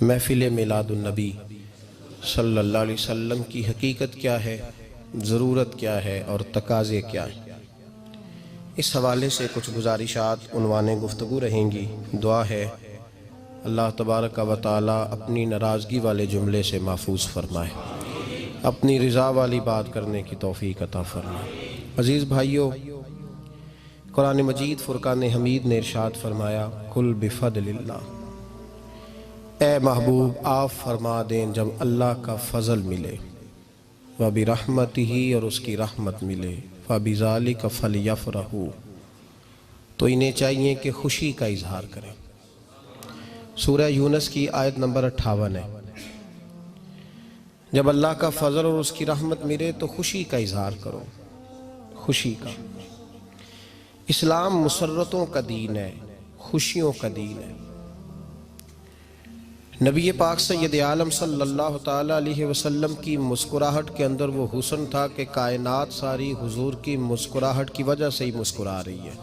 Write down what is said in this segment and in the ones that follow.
محفل میلاد النبی صلی اللہ علیہ وسلم کی حقیقت کیا ہے، ضرورت کیا ہے اور تقاضے کیا ہیں، اس حوالے سے کچھ گزارشات عنوان گفتگو رہیں گی۔ دعا ہے اللہ تبارک و تعالی اپنی ناراضگی والے جملے سے محفوظ فرمائے، اپنی رضا والی بات کرنے کی توفیق عطا فرمائے۔ عزیز بھائیو، قرآن مجید فرقان حمید نے ارشاد فرمایا قل بفضل اللہ، اے محبوب آپ فرما دیں جب اللہ کا فضل ملے، وَبِرَحْمَتِهِ اور اس کی رحمت ملے، فَبِذَلِكَ فَلْيَفْرَحُوا تو انہیں چاہیے کہ خوشی کا اظہار کریں۔ سورہ یونس کی آیت نمبر 58 ہے۔ جب اللہ کا فضل اور اس کی رحمت ملے تو خوشی کا اظہار کرو، خوشی کا۔ اسلام مسرتوں کا دین ہے، خوشیوں کا دین ہے۔ نبی پاک سید عالم صلی اللہ تعالیٰ علیہ وسلم کی مسکراہٹ کے اندر وہ حسن تھا کہ کائنات ساری حضور کی مسکراہٹ کی وجہ سے ہی مسکرا رہی ہے۔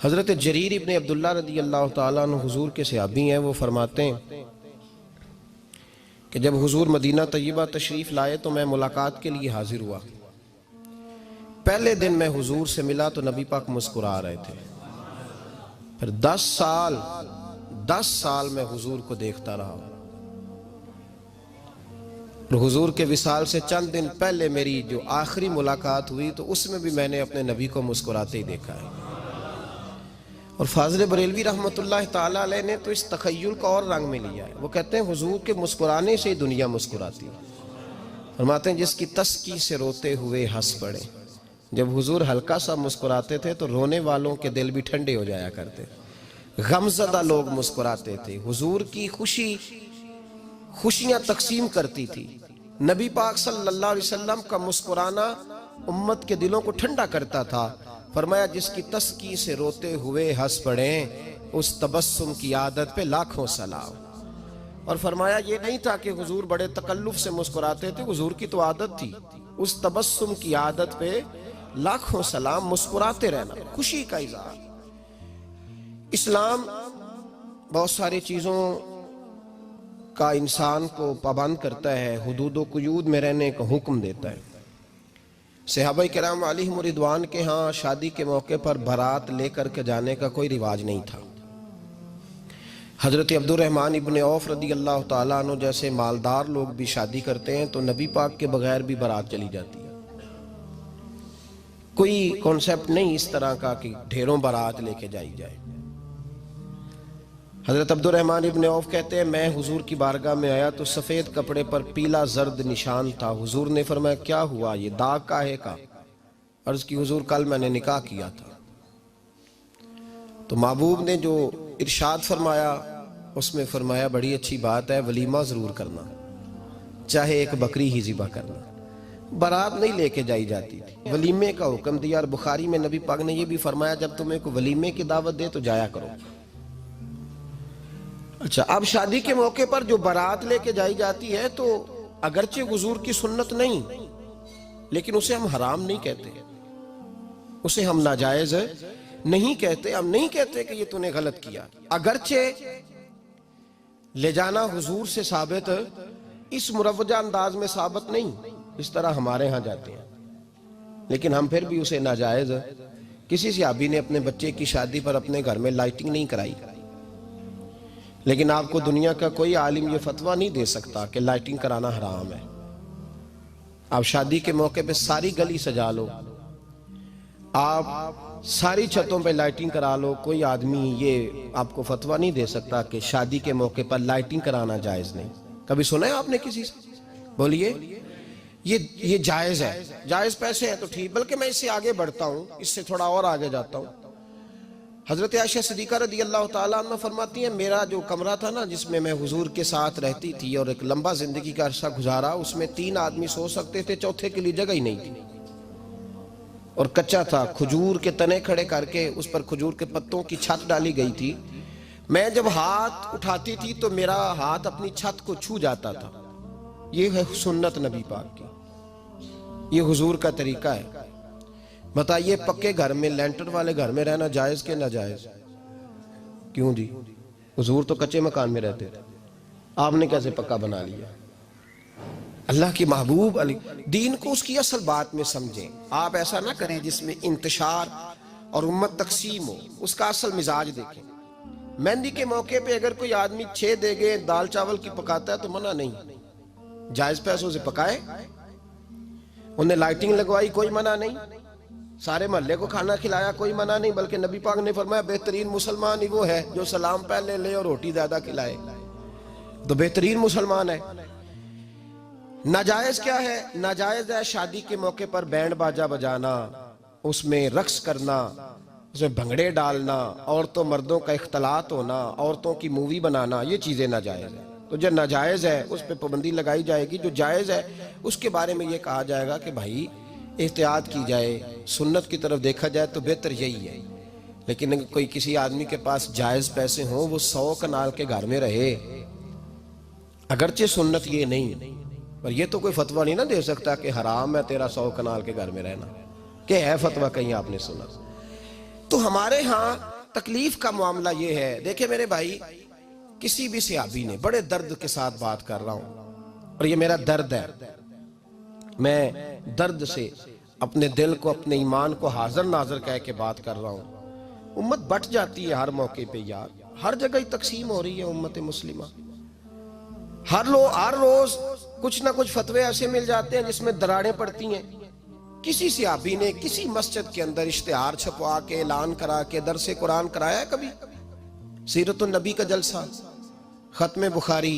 حضرت جریر ابن عبداللہ رضی اللہ تعالیٰ عنہ حضور کے صحابی ہیں، وہ فرماتے ہیں کہ جب حضور مدینہ طیبہ تشریف لائے تو میں ملاقات کے لیے حاضر ہوا۔ پہلے دن میں حضور سے ملا تو نبی پاک مسکرا رہے تھے۔ پھر 10 سال میں حضور کو دیکھتا رہا، اور حضور کے وصال سے چند دن پہلے میری جو آخری ملاقات ہوئی تو اس میں بھی میں نے اپنے نبی کو مسکراتے ہی دیکھا ہے۔ اور فاضل بریلوی رحمۃ اللہ تعالیٰ علیہ نے تو اس تخیل کا اور رنگ میں لیا ہے۔ وہ کہتے ہیں حضور کے مسکرانے سے ہی دنیا مسکراتی ہے۔ فرماتے ہیں جس کی تسکی سے روتے ہوئے ہنس پڑے۔ جب حضور ہلکا سا مسکراتے تھے تو رونے والوں کے دل بھی ٹھنڈے ہو جایا کرتے، غمزدہ لوگ مسکراتے تھے۔ حضور کی خوشیاں تقسیم کرتی تھی۔ نبی پاک صلی اللہ علیہ وسلم کا مسکرانا امت کے دلوں کو ٹھنڈا کرتا تھا۔ فرمایا جس کی تسکی سے روتے ہوئے ہنس پڑیں اس تبسم کی عادت پہ لاکھوں سلام۔ اور فرمایا یہ نہیں تھا کہ حضور بڑے تکلف سے مسکراتے تھے، حضور کی تو عادت تھی اس تبسم کی عادت پہ لاکھوں سلام، مسکراتے رہنا، خوشی کا اظہار۔ اسلام بہت ساری چیزوں کا انسان کو پابند کرتا ہے، حدود و قیود میں رہنے کا حکم دیتا ہے۔ صحابہ کرام علیہم رضوان کے ہاں شادی کے موقع پر بارات لے کر کے جانے کا کوئی رواج نہیں تھا۔ حضرت عبد الرحمن ابن عوف رضی اللہ تعالیٰ عنہ جیسے مالدار لوگ بھی شادی کرتے ہیں تو نبی پاک کے بغیر بھی بارات چلی جاتی ہے۔ کوئی کانسیپٹ نہیں اس طرح کا کہ ڈھیروں بارات لے کے جائی جائے۔ حضرت عبد الرحمن ابن عوف کہتے ہیں میں حضور کی بارگاہ میں آیا تو سفید کپڑے پر پیلا زرد نشان تھا۔ حضور نے فرمایا کیا ہوا، یہ داغ کاہے کا؟ عرض کی حضور کل میں نے نکاح کیا تھا۔ تو محبوب نے جو ارشاد فرمایا اس میں فرمایا بڑی اچھی بات ہے، ولیمہ ضرور کرنا، چاہے ایک بکری ہی ذبح کرنا۔ بارات نہیں لے کے جائی جاتی تھی، ولیمے کا حکم دیا۔ اور بخاری میں نبی پاک نے یہ بھی فرمایا جب تمہیں کوئی ولیمے کی دعوت دے تو جایا کرو۔ اچھا، اب شادی کے موقع پر جو بارات لے کے جائی جاتی ہے تو اگرچہ حضور کی سنت نہیں لیکن اسے ہم حرام نہیں کہتے، اسے ہم ناجائز نہیں کہتے، ہم نہیں کہتے کہ یہ تو نے غلط کیا۔ اگرچہ لے جانا حضور سے ثابت اس مروجہ انداز میں ثابت نہیں اس طرح ہمارے ہاں جاتے ہیں، لیکن ہم پھر بھی اسے ناجائز۔ کسی صحابی نے اپنے بچے کی شادی پر اپنے گھر میں لائٹنگ نہیں کرائی، لیکن آپ کو دنیا کا کوئی عالم یہ فتویٰ نہیں دے سکتا کہ لائٹنگ کرانا حرام ہے۔ آپ شادی کے موقع پہ ساری گلی سجا لو، آپ ساری چھتوں پہ لائٹنگ کرا لو، کوئی آدمی یہ آپ کو فتویٰ نہیں دے سکتا کہ شادی کے موقع پر لائٹنگ کرانا جائز نہیں۔ کبھی سنا ہے آپ نے کسی سے؟ بولیے یہ جائز ہے، جائز پیسے ہیں تو ٹھیک، بلکہ میں اس سے آگے بڑھتا ہوں، اس سے تھوڑا اور آگے جاتا ہوں۔ حضرت عائشہ صدیقہ رضی اللہ تعالیٰ عنہ فرماتی ہیں میرا جو کمرہ تھا نا جس میں میں حضور کے ساتھ رہتی تھی اور ایک لمبا زندگی کا عرصہ گزارا، اس میں 3 آدمی سو سکتے تھے، چوتھے کے لیے جگہ ہی نہیں تھی، اور کچا تھا۔ کھجور کے تنے کھڑے کر کے اس پر کھجور کے پتوں کی چھت ڈالی گئی تھی۔ میں جب ہاتھ اٹھاتی تھی تو میرا ہاتھ اپنی چھت کو چھو جاتا تھا۔ یہ ہے سنت نبی پاک کی، یہ حضور کا طریقہ ہے۔ بتائیے پکے گھر میں، لینٹر والے گھر میں رہنا جائز کہ ناجائز؟ کیوں جی؟ حضور تو کچے مکان میں رہتے تھے۔ آپ نے کیسے پکا بنا لیا؟ اللہ کی محبوب علی دین کو اس کی اصل بات میں سمجھیں. آپ ایسا نہ کریں جس میں انتشار اور امت تقسیم ہو. اس کا اصل مزاج دیکھیں. مہندی کے موقع پہ اگر کوئی آدمی 6 دیگیں دال چاول کی پکاتا ہے تو منع نہیں, جائز پیسوں سے پکائے. انہیں لائٹنگ لگوائی, کوئی منع نہیں. سارے محلے کو کھانا کھلایا, کوئی منع نہیں. بلکہ نبی پاک نے فرمایا بہترین مسلمان ہی وہ ہے جو سلام پہلے لے اور روٹی زیادہ کھلائے, تو بہترین مسلمان ہے. ناجائز کیا ہے؟ ناجائز ہے شادی کے موقع پر بینڈ باجا بجانا, اس میں رقص کرنا, اس میں بھنگڑے ڈالنا, عورتوں مردوں کا اختلاط ہونا, عورتوں کی مووی بنانا, یہ چیزیں ناجائز ہیں. تو جو ناجائز ہے اس پہ پابندی لگائی جائے گی. جو جائز ہے اس کے بارے میں یہ کہا جائے گا کہ بھائی احتیاط کی جائے, سنت کی طرف دیکھا جائے تو بہتر یہی ہے. لیکن اگر کوئی کسی آدمی کے پاس جائز پیسے ہوں, وہ 100 کنال کے گھر میں رہے, اگرچہ سنت یہ نہیں, پر یہ تو کوئی فتویٰ نہیں نہ دے سکتا کہ حرام ہے تیرا 100 کنال کے گھر میں رہنا, کہ ہے فتویٰ کہیں آپ نے سنا. تو ہمارے ہاں تکلیف کا معاملہ یہ ہے. دیکھیں میرے بھائی, کسی بھی صحابی نے, بڑے درد کے ساتھ بات کر رہا ہوں اور یہ میرا درد ہے, میں درد سے اپنے دل کو, اپنے ایمان کو حاضر ناظر کہہ کے بات کر رہا ہوں. امت بٹ جاتی ہے ہر موقع پہ یار, ہر جگہ ہی تقسیم ہو رہی ہے امت مسلمہ. ہر روز کچھ نہ کچھ فتوے ایسے مل جاتے ہیں جس میں دراڑیں پڑتی ہیں. کسی صحابی نے کسی مسجد کے اندر اشتہار چھپوا کے, اعلان کرا کے درس قرآن کرایا ہے کبھی؟ سیرت النبی کا جلسہ, ختم بخاری,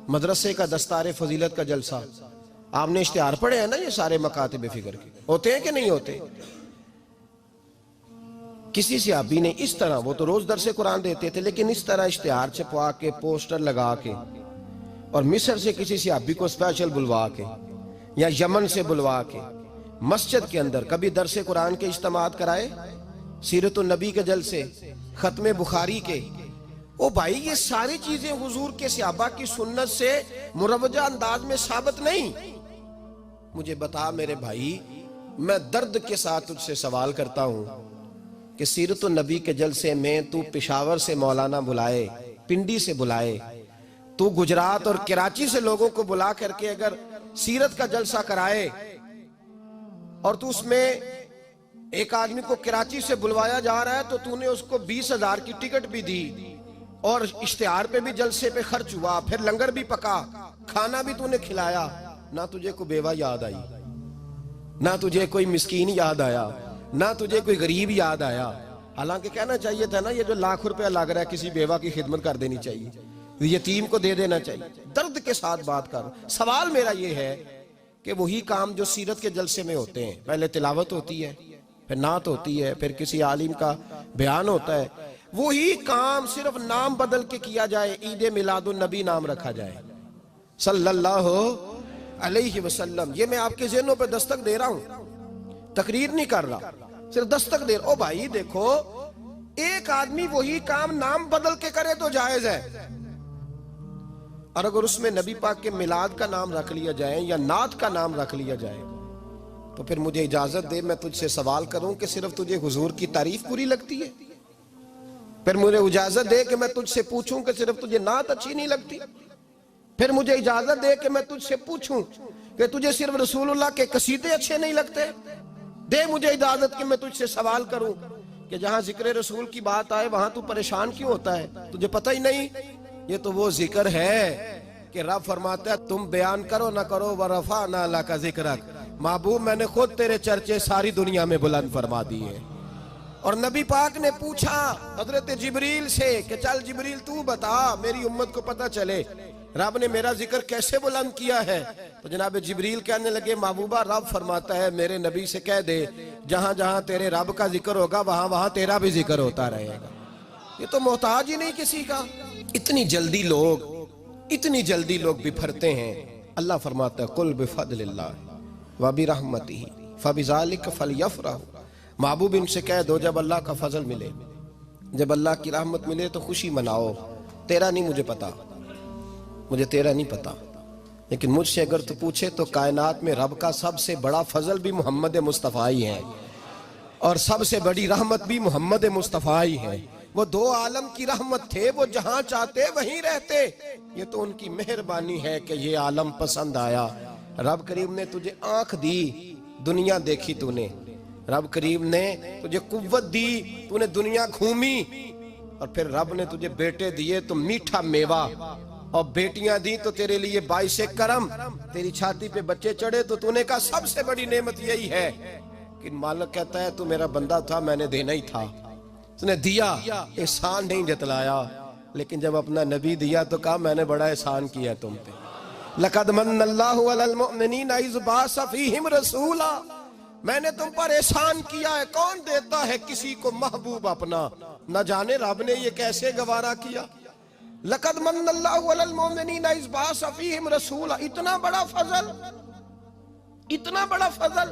مدرسے کا دستار فضیلت کا جلسہ, آپ نے اشتہار پڑھے ہیں نا یہ سارے مکاتب فکر کے, ہوتے ہیں کہ نہیں ہوتے؟ کسی صحابی نے اس طرح, وہ تو روز درس قرآن دیتے تھے, لیکن اس طرح اشتہار چھپوا کے, پوسٹر لگا کے, اور مصر سے کسی صحابی کو اسپیشل بلوا کے یا یمن سے بلوا کے مسجد کے اندر کبھی درس قرآن کے اجتماعات کرائے, سیرت النبی کے جلسے, ختم بخاری کے. او بھائی یہ ساری چیزیں حضور کے صحابہ کی سنت سے مروجہ انداز میں ثابت نہیں. مجھے بتا میرے بھائی, میں درد کے ساتھ تجھ سے سوال کرتا ہوں کہ سیرت النبی کے جلسے میں تو پشاور سے مولانا بلائے, پنڈی سے بلائے, تو گجرات اور کراچی سے لوگوں کو بلا کر کے اگر سیرت کا جلسہ کرائے, اور تو اس میں ایک آدمی کو کراچی سے بلوایا جا رہا ہے تو تو نے اس کو 20,000 کی ٹکٹ بھی دی, اور اشتہار پہ بھی جلسے پہ خرچ ہوا, پھر لنگر بھی پکا, کھانا بھی تو نے کھلایا, نہ تجھے کوئی بیوہ یاد آئی, نہ تجھے کوئی مسکین یاد آیا, نہ تجھے کوئی غریب یاد آیا. حالانکہ کہنا چاہیے تھا نا یہ جو ₹1,00,000 لگ رہا ہے کسی بیوہ کی خدمت کر دینی چاہیے, یتیم کو دے دینا چاہیے. درد کے ساتھ بات کر. سوال میرا یہ ہے کہ وہی کام جو سیرت کے جلسے میں ہوتے ہیں, پہلے تلاوت ہوتی ہے, پھر نعت ہوتی ہے, پھر کسی عالم کا بیان ہوتا ہے, وہی کام صرف نام بدل کے کیا جائے, عید میلاد النبی نام رکھا جائے صلی اللہ علیہ وسلم. یہ میں آپ کے ذہنوں پہ دستک دے رہا ہوں, تقریر نہیں کر رہا, صرف دستک دے رہا. او بھائی دیکھو, ایک آدمی وہی کام نام بدل کے کرے تو جائز ہے, اور اگر اس میں نبی پاک کے میلاد کا نام رکھ لیا جائے یا نعت کا نام رکھ لیا جائے تو پھر مجھے اجازت دے میں تجھ سے سوال کروں کہ صرف تجھے حضور کی تعریف پوری لگتی ہے؟ پھر مجھے اجازت دے کہ میں تجھ سے پوچھوں کہ صرف تجھے نعت اچھی نہیں لگتی؟ پھر مجھے اجازت دے کہ میں تجھ سے پوچھوں کہ تجھے صرف رسول اللہ کے قصیدے اچھے نہیں لگتے؟ دے مجھے اجازت کہ میں تجھ سے سوال کروں کہ جہاں ذکر رسول کی بات آئے وہاں تو پریشان کیوں ہوتا ہے؟ تجھے پتہ ہی نہیں یہ تو وہ ذکر ہے کہ رب فرماتا ہے تم بیان کرو نہ کرو وَرَفَعْنَا لَكَ ذِكْرَكَ, محبوب میں نے خود تیرے چرچے ساری دنیا میں بلند فرما دیے. اور نبی پاک نے پوچھا حضرت جبریل سے کہ چل جبریل تو بتا میری امت کو پتہ چلے رب نے میرا ذکر کیسے بلند کیا ہے. تو جناب جبریل کہنے لگے محبوبہ رب فرماتا ہے میرے نبی سے کہہ دے جہاں جہاں تیرے رب کا ذکر ہوگا وہاں وہاں تیرا بھی ذکر ہوتا رہے گا. یہ تو محتاج ہی نہیں کسی کا. اتنی جلدی لوگ بپھرتے ہیں. اللہ فرماتا ہے قل بفضل اللہ وبرحمتہ فبذلک فلیفرحوا. محبوب ان سے کہہ دو جب اللہ کا فضل ملے, جب اللہ کی رحمت ملے تو خوشی مناؤ. تیرا نہیں مجھے پتا, مجھے تیرا نہیں پتا, لیکن مجھ سے اگر تو پوچھے تو کائنات میں رب کا سب سے بڑا فضل بھی محمد مصطفیٰ ہی ہے, اور سب سے بڑی رحمت بھی محمد مصطفیٰ ہی ہے. وہ دو عالم کی رحمت تھے، وہ جہاں چاہتے وہیں رہتے، یہ تو ان کی مہربانی ہے کہ یہ عالم پسند آیا۔ رب کریم نے تجھے آنکھ دی، دنیا دیکھی تو نے، رب کریم نے تجھے قوت دی، تو نے دنیا گھومی، اور پھر رب نے تجھے بیٹے دیے تو میٹھا میوہ، اور بیٹیاں دی تو تیرے لیے باعث کرم، تیری چھاتی پہ بچے چڑھے تو نے کہا سب سے بڑی نعمت یہی ہے۔ کہ مالک کہتا ہے تو میرا بندہ تھا، میں نے دینا ہی تھا، تو نے دیا، احسان نہیں جتلایا، لیکن جب اپنا نبی دیا تو کہا میں نے بڑا احسان کیا ہے تم پہ۔ لَقَدْ مَنَّ اللَّهُ عَلَى الْمُؤْمِنِينَ إِذْ بَعَثَ فِيهِمْ رَسُولًا، میں نے تم پر احسان کیا ہے۔ کون دیتا ہے کسی کو محبوب اپنا؟ نہ جانے رب نے یہ کیسے گوارا کیا۔ لَقَدْ مَنَّ اللَّهُ عَلَى الْمُؤْمِنِينَ إِذْ بَعَثَ فِيهِمْ رَسُولًا، اتنا بڑا فضل، اتنا بڑا فضل،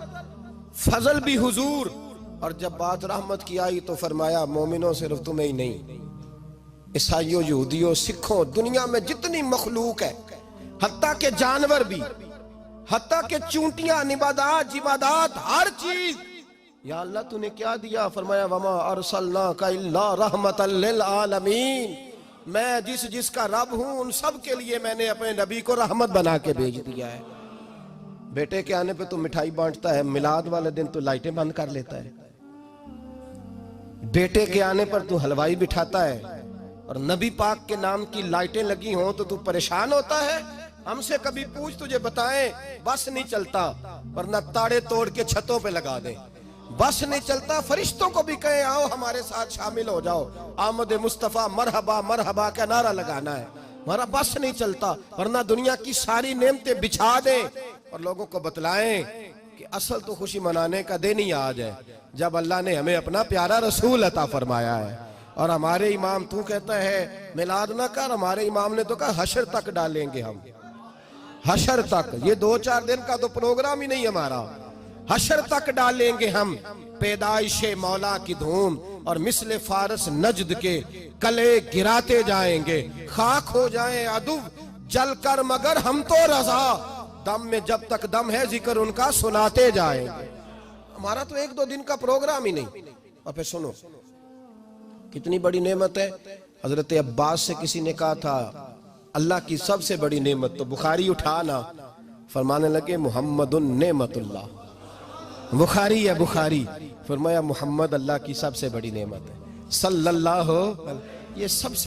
فضل بھی حضور۔ اور جب بات رحمت کی آئی تو فرمایا مومنوں صرف تمہیں ہی نہیں، عیسائیوں، یہودیوں، سکھوں، دنیا میں جتنی مخلوق ہے، حتیٰ کہ جانور بھی، حتیٰ کہ چونٹیاں، نباتات، جمادات، ہر چیز، یا اللہ تو نے کیا دیا؟ فرمایا وَمَا أَرْسَلْنَاكَ إِلَّا رَحْمَةً لِّلْعَالَمِينَ، میں جس کا رب ہوں ان سب کے لیے میں نے اپنے نبی کو رحمت بنا کے بھیج دیا ہے۔ بیٹے کے آنے پہ تو مٹھائی بانٹتا ہے، میلاد والے دن تو لائٹیں بند کر لیتا ہے، بیٹے کے آنے پر تو حلوائی بٹھاتا ہے، اور نبی پاک کے نام کی لائٹیں لگی ہوں تو پریشان ہوتا ہے۔ ہم سے کبھی پوچھ تجھے بتائیں، بس نہیں چلتا، ورنہ تاڑے توڑ کے چھتوں پہ لگا دیں۔ بس نہیں چلتا، فرشتوں کو بھی کہیں آؤ ہمارے ساتھ شامل ہو جاؤ، آمد مصطفیٰ مرحبا مرحبا کا نعرہ لگانا ہے، ہمارا بس نہیں چلتا، ورنہ دنیا کی ساری نعمتیں بچھا دیں اور لوگوں کو بتلائیں کہ اصل تو خوشی منانے کا دن ہی آج ہے، جب اللہ نے ہمیں اپنا پیارا رسول عطا فرمایا ہے۔ اور ہمارے امام تو کہتا ہے میلاد نہ کر، ہمارے امام نے تو کہا حشر تک ڈالیں گے ہم، حشر تک، یہ 2-4 دن کا تو پروگرام ہی نہیں ہمارا، حشر تک ڈالیں گے ہم پیدائش مولا کی دھوم، اور مثل فارس نجد کے کلے گراتے جائیں گے، خاک ہو جائیں عدو جل کر مگر ہم تو رضا، دم میں جب تک دم ہے ذکر ان کا سناتے جائیں گے۔ ہمارا تو 1-2 دن کا پروگرام ہی نہیں۔ اور پھر سنو کتنی بڑی نعمت ہے۔ حضرت عباس سے کسی نے کہا تھا اللہ کی سب سے بڑی نعمت، تو بخاری اٹھانا، فرمانے لگے محمد نعمت اللہ، بخاری ہے بخاری، فرمایا محمد اللہ کی سب سے بڑی نعمت ہے، صلی اللہ، یہ سب سے